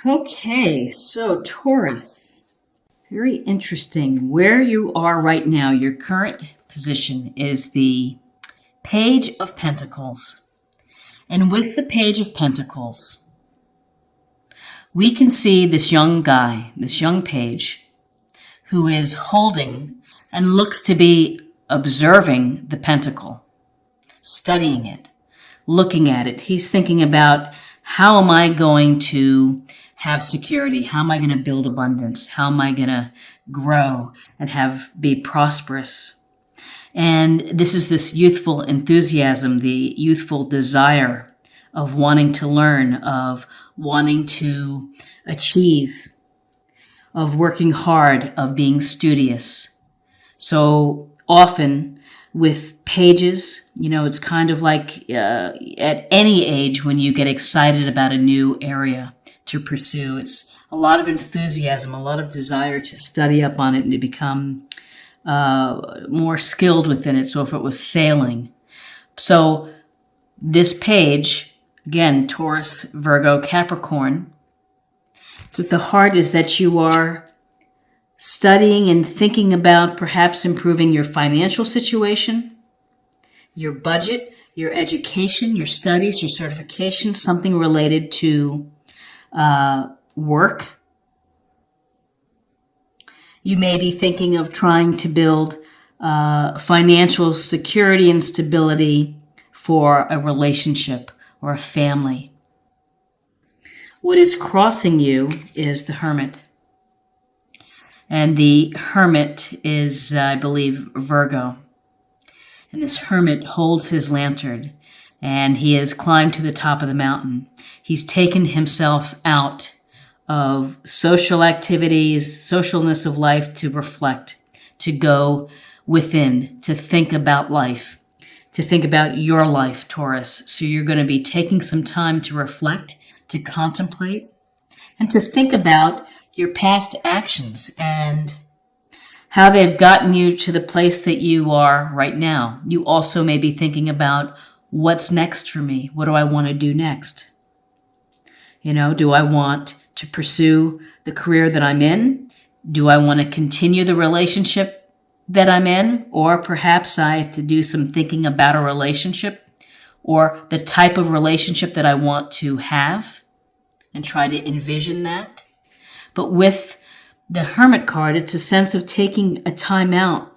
Okay, so Taurus, very interesting. Where you are right now, your current position is the Page of Pentacles. And with the Page of Pentacles, we can see this young guy, this young page, who is holding and looks to be observing the pentacle, studying it, looking at it. He's thinking about, how am I going to have security? How am I going to build abundance? How am I going to grow and be prosperous? And this is this youthful enthusiasm, the youthful desire of wanting to learn, of wanting to achieve, of working hard, of being studious. So often with pages, it's kind of like at any age when you get excited about a new area to pursue. It's a lot of enthusiasm, a lot of desire to study up on it and to become more skilled within it. So if it was sailing. So this page, again, Taurus, Virgo, Capricorn, so at the heart is that you are studying and thinking about perhaps improving your financial situation, your budget, your education, your studies, your certification, something related to work. You may be thinking of trying to build financial security and stability for a relationship or a family. What is crossing you is the Hermit. And the Hermit is, I believe, Virgo. And this Hermit holds his lantern, and he has climbed to the top of the mountain. He's taken himself out of social activities, socialness of life, to reflect, to go within, to think about life, to think about your life, Taurus. So you're going to be taking some time to reflect, to contemplate, and to think about your past actions and how they've gotten you to the place that you are right now. You also may be thinking about, what's next for me? What do I want to do next? Do I want to pursue the career that I'm in? Do I want to continue the relationship that I'm in? Or perhaps I have to do some thinking about a relationship or the type of relationship that I want to have and try to envision that. But with the Hermit card, it's a sense of taking a time out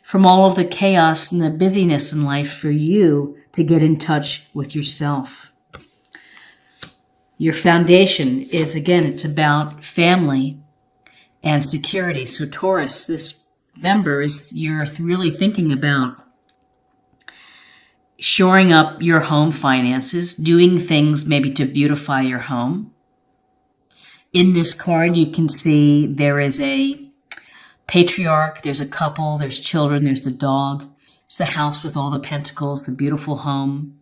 from all of the chaos and the busyness in life for you to get in touch with yourself. Your foundation is, again, it's about family and security. So Taurus, this November, you're really thinking about shoring up your home finances, doing things maybe to beautify your home. In this card, you can see there is a patriarch, there's a couple, there's children, there's the dog, it's the house with all the pentacles, the beautiful home.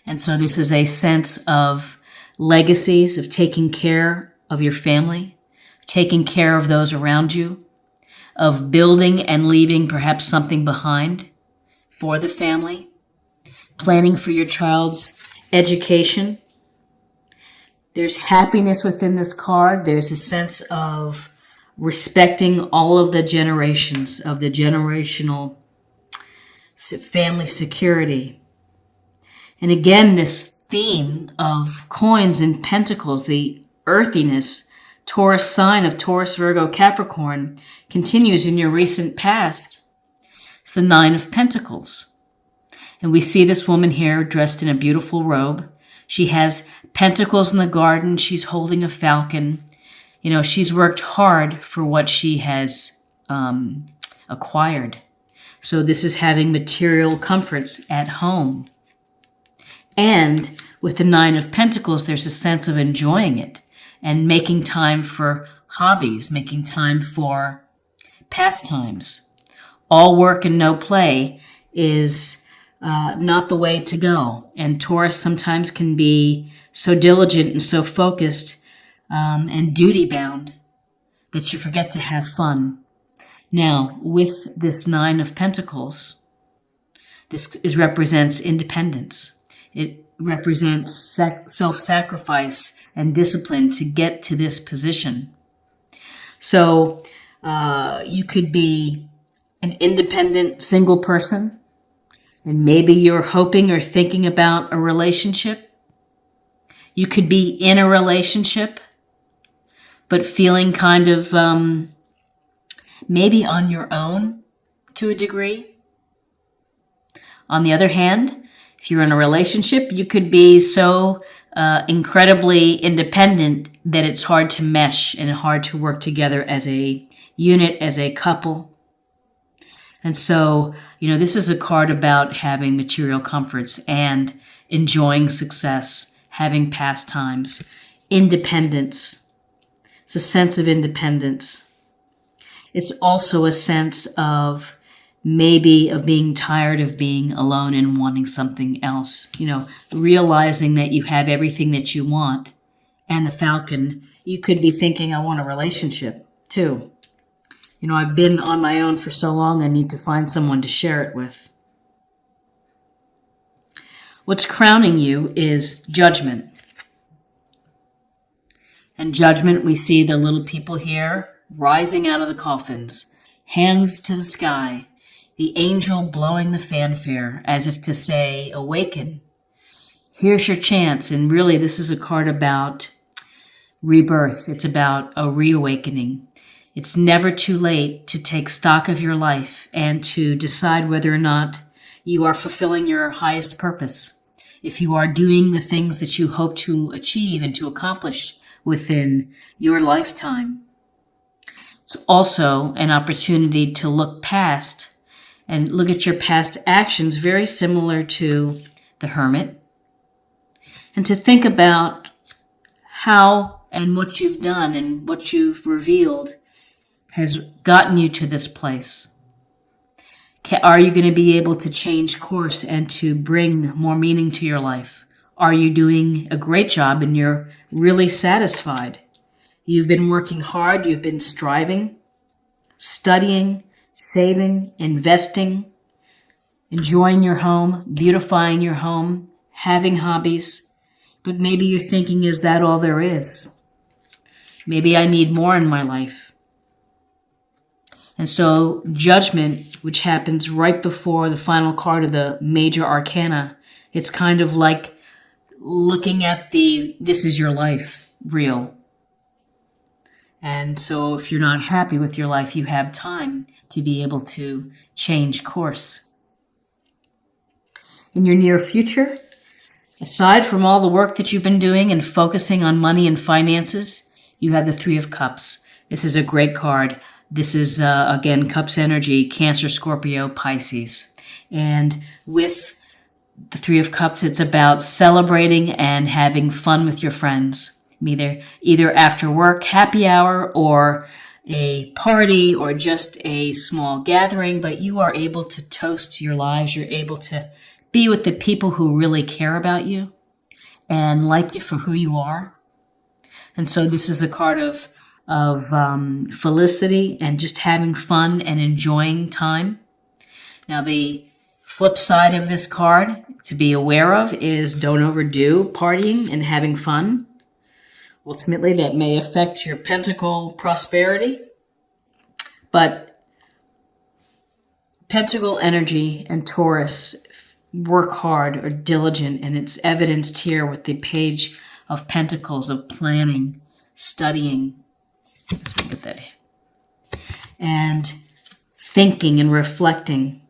And so this is a sense of legacies, of taking care of your family, taking care of those around you, of building and leaving perhaps something behind for the family, planning for your child's education. There's happiness within this card. There's a sense of respecting all of the generations, of the generational family security. And again, this theme of coins and pentacles, the earthiness, Taurus sign of Taurus, Virgo, Capricorn, continues in your recent past. It's the Nine of Pentacles. And we see this woman here dressed in a beautiful robe. She has pentacles in the garden. She's holding a falcon. She's worked hard for what she has acquired. So this is having material comforts at home. And with the Nine of Pentacles, there's a sense of enjoying it and making time for hobbies, making time for pastimes. All work and no play is not the way to go. And Taurus sometimes can be so diligent and so focused and duty-bound that you forget to have fun. Now, with this Nine of Pentacles, represents independence. It represents self-sacrifice and discipline to get to this position. So you could be an independent single person, and maybe you're hoping or thinking about a relationship. You could be in a relationship, but feeling kind of maybe on your own to a degree. On the other hand, if you're in a relationship, you could be so incredibly independent that it's hard to mesh and hard to work together as a unit, as a couple. And so, this is a card about having material comforts and enjoying success, having pastimes, independence. It's a sense of independence. It's also a sense of maybe of being tired of being alone and wanting something else. Realizing that you have everything that you want. And the Falcon, you could be thinking, I want a relationship too. I've been on my own for so long, I need to find someone to share it with. What's crowning you is Judgment. And Judgment, we see the little people here rising out of the coffins, hands to the sky, the angel blowing the fanfare as if to say, awaken. Here's your chance. And really, this is a card about rebirth. It's about a reawakening. It's never too late to take stock of your life and to decide whether or not you are fulfilling your highest purpose. If you are doing the things that you hope to achieve and to accomplish within your lifetime. It's also an opportunity to look past and look at your past actions, very similar to the Hermit, and to think about how and what you've done and what you've revealed has gotten you to this place. Are you going to be able to change course and to bring more meaning to your life? Are you doing a great job and you're really satisfied? You've been working hard, you've been striving, studying, saving, investing, enjoying your home, beautifying your home, having hobbies. But maybe you're thinking, is that all there is? Maybe I need more in my life. And so Judgment, which happens right before the final card of the major arcana, it's kind of like looking at this is your life, real. And so if you're not happy with your life, you have time to be able to change course. In your near future, aside from all the work that you've been doing and focusing on money and finances, you have the Three of Cups. This is a great card. This is, again, Cups energy, Cancer, Scorpio, Pisces. And with the Three of Cups, it's about celebrating and having fun with your friends. Either after work, happy hour, or a party, or just a small gathering, but you are able to toast your lives. You're able to be with the people who really care about you and like you for who you are. And so this is a card of felicity and just having fun and enjoying time. Now, the flip side of this card to be aware of is don't overdo partying and having fun. Ultimately, that may affect your pentacle prosperity. But Pentacle energy and Taurus work hard, are diligent, and it's evidenced here with the Page of Pentacles of planning, studying, let's look at that, and thinking and reflecting,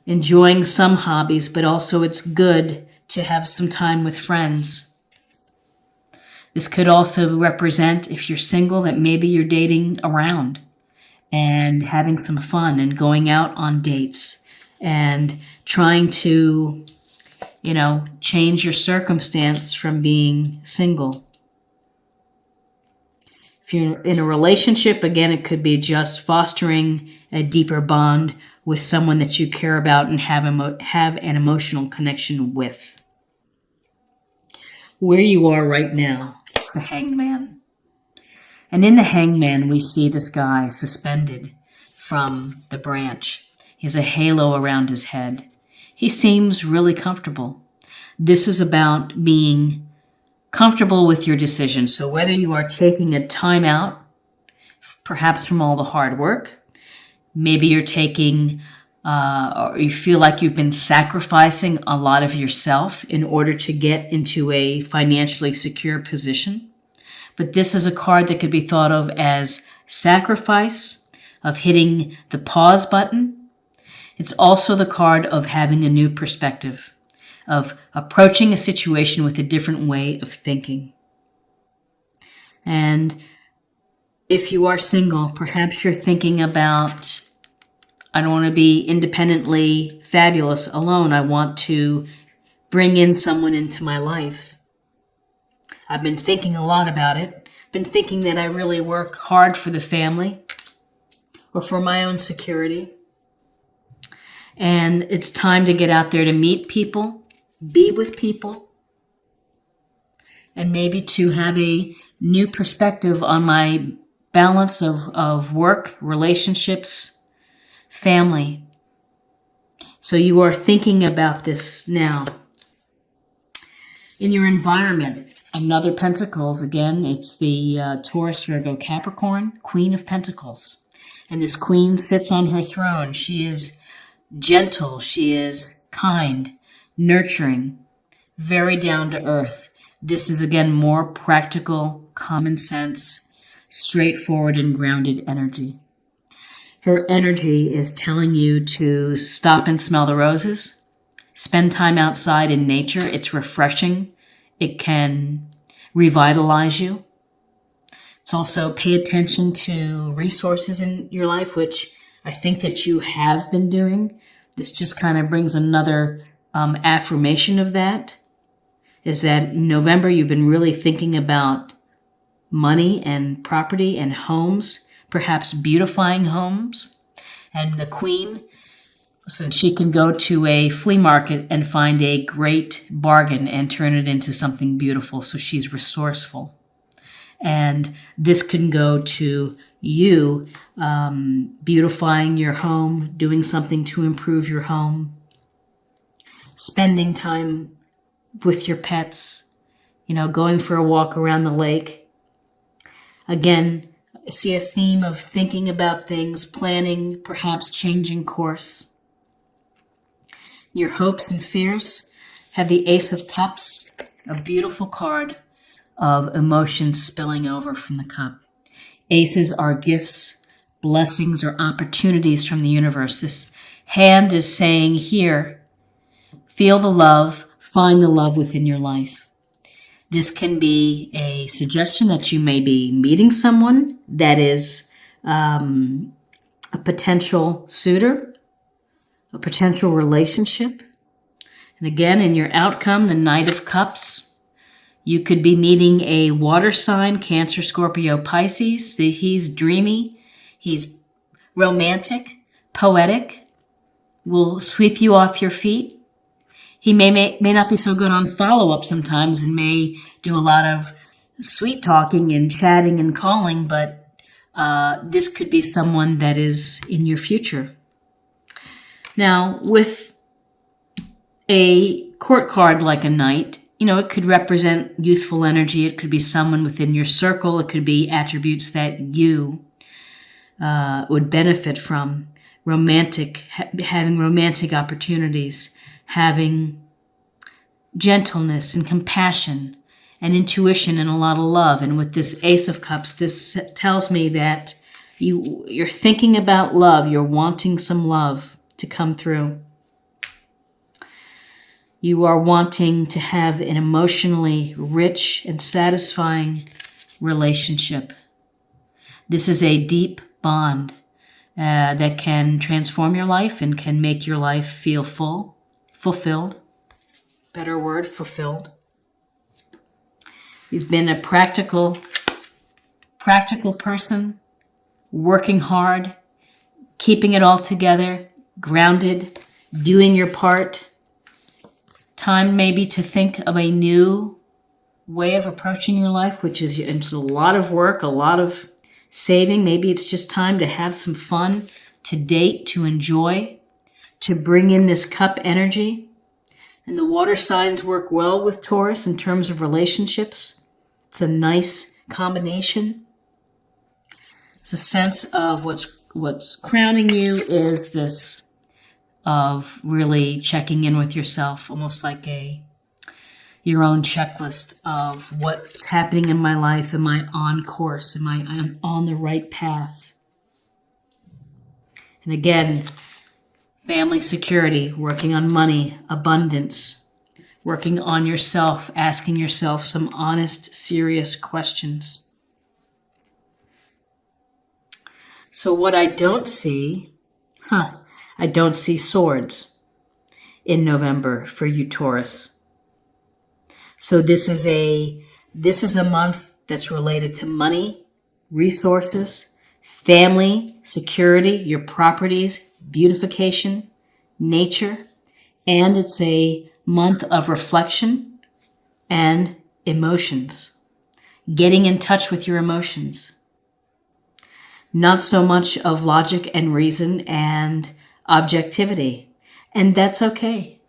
enjoying some hobbies, but also it's good to have some time with friends. This could also represent, if you're single, that maybe you're dating around and having some fun and going out on dates and trying to, change your circumstance from being single. If you're in a relationship, again, it could be just fostering a deeper bond with someone that you care about and have an emotional connection with. Where you are right now is the Hangman. And in the Hangman, we see this guy suspended from the branch. He has a halo around his head. He seems really comfortable. This is about being comfortable with your decision. So whether you are taking a time out, perhaps from all the hard work, maybe you're taking, or you feel like you've been sacrificing a lot of yourself in order to get into a financially secure position. But this is a card that could be thought of as sacrifice, of hitting the pause button. It's also the card of having a new perspective, of approaching a situation with a different way of thinking. And if you are single, perhaps you're thinking about, I don't want to be independently fabulous alone. I want to bring in someone into my life. I've been thinking a lot about it. Been thinking that I really work hard for the family or for my own security. And it's time to get out there to meet people, be with people, and maybe to have a new perspective on my balance of work, relationships, family. So you are thinking about this now. In your environment, another Pentacles, again, it's the Taurus, Virgo, Capricorn, Queen of Pentacles. And this queen sits on her throne. She is gentle. She is kind, nurturing, very down to earth. This is, again, more practical, common sense, straightforward and grounded energy. Her energy is telling you to stop and smell the roses, spend time outside in nature. It's refreshing. It can revitalize you. It's also pay attention to resources in your life, which I think that you have been doing. This just kind of brings another affirmation of that, is that in November you've been really thinking about money and property and homes, perhaps beautifying homes. And the queen, listen, she can go to a flea market and find a great bargain and turn it into something beautiful. So she's resourceful. And this can go to you beautifying your home, doing something to improve your home, spending time with your pets, going for a walk around the lake. Again, I see a theme of thinking about things, planning, perhaps changing course. Your hopes and fears have the Ace of Cups, a beautiful card of emotions spilling over from the cup. Aces are gifts, blessings, or opportunities from the universe. This hand is saying, here, feel the love, find the love within your life. This can be a suggestion that you may be meeting someone that is a potential suitor, a potential relationship. And again, in your outcome, the Knight of Cups, you could be meeting a water sign, Cancer, Scorpio, Pisces. He's dreamy, he's romantic, poetic, will sweep you off your feet. He may not be so good on follow-up sometimes and may do a lot of sweet talking and chatting and calling, but this could be someone that is in your future. Now, with a court card like a knight, it could represent youthful energy. It could be someone within your circle. It could be attributes that you would benefit from. Having romantic opportunities, having gentleness and compassion and intuition and a lot of love. And with this Ace of Cups, this tells me that you're thinking about love. You're wanting some love to come through. You are wanting to have an emotionally rich and satisfying relationship. This is a deep bond that can transform your life and can make your life feel fulfilled. Better word, fulfilled. You've been a practical person, working hard, keeping it all together, grounded, doing your part. Time maybe to think of a new way of approaching your life, which is it's a lot of work, a lot of saving. Maybe it's just time to have some fun, to date, to enjoy, to bring in this cup energy. And the water signs work well with Taurus in terms of relationships. It's a nice combination. It's a sense of what's crowning you is this of really checking in with yourself, almost like your own checklist of what's happening in my life. Am I on course? Am I on the right path? And again, family security, working on money, abundance, working on yourself, asking yourself some honest, serious questions. So what I don't see, I don't see swords in November for you, Taurus. So this is a month that's related to money, resources, family, security, your properties, beautification, nature, and it's a month of reflection and emotions. Getting in touch with your emotions. Not so much of logic and reason and objectivity. And that's okay.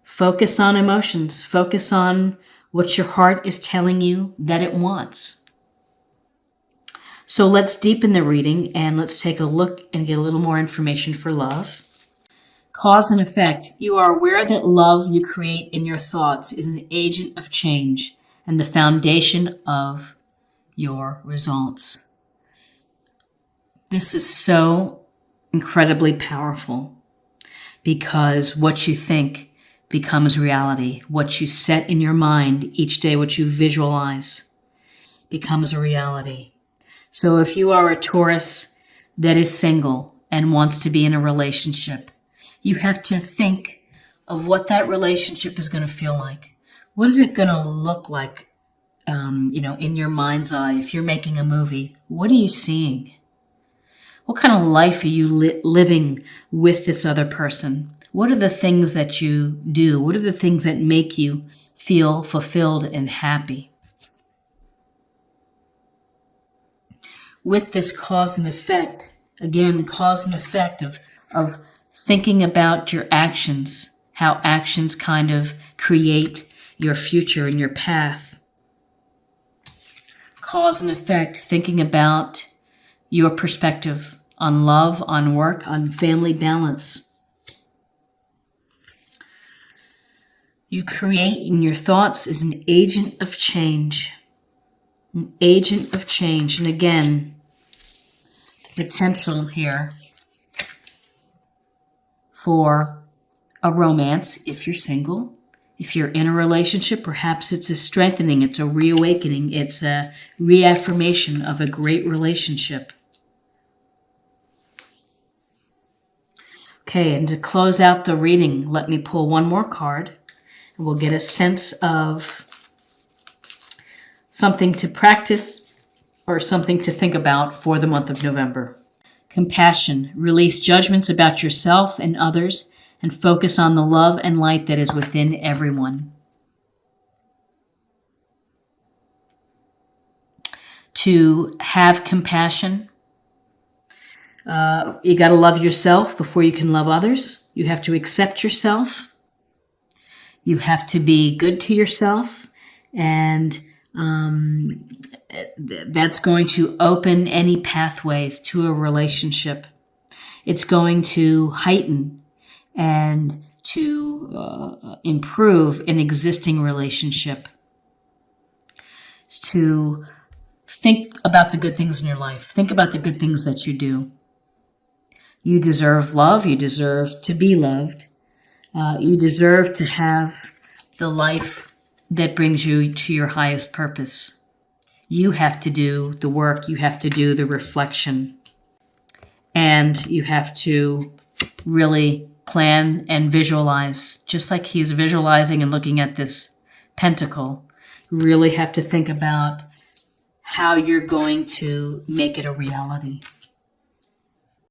Focus on emotions. Focus on what your heart is telling you that it wants. So let's deepen the reading and let's take a look and get a little more information for love. Cause and effect. You are aware that love you create in your thoughts is an agent of change and the foundation of your results. This is so incredibly powerful because what you think becomes reality. What you set in your mind each day, what you visualize, becomes a reality. So if you are a Taurus that is single and wants to be in a relationship, you have to think of what that relationship is going to feel like. What is it going to look like, in your mind's eye? If you're making a movie, what are you seeing? What kind of life are you living with this other person? What are the things that you do? What are the things that make you feel fulfilled and happy? With this cause and effect, again, cause and effect of thinking about your actions, how actions kind of create your future and your path. Cause and effect, thinking about your perspective on love, on work, on family balance. You create in your thoughts is an agent of change. An agent of change. And again, potential here for a romance if you're single. If you're in a relationship, perhaps it's a strengthening, it's a reawakening, it's a reaffirmation of a great relationship. Okay, and to close out the reading, let me pull one more card. And we'll get a sense of something to practice or something to think about for the month of November. Compassion. Release judgments about yourself and others and focus on the love and light that is within everyone. To have compassion, you got to love yourself before you can love others. You have to accept yourself. You have to be good to yourself, and that's going to open any pathways to a relationship. It's going to heighten and to improve an existing relationship. It's to think about the good things in your life. Think about the good things that you do. You deserve love. You deserve to be loved. You deserve to have the life that brings you to your highest purpose. You have to do the work. You have to do the reflection. And you have to really plan and visualize, just like he's visualizing and looking at this pentacle. You really have to think about how you're going to make it a reality.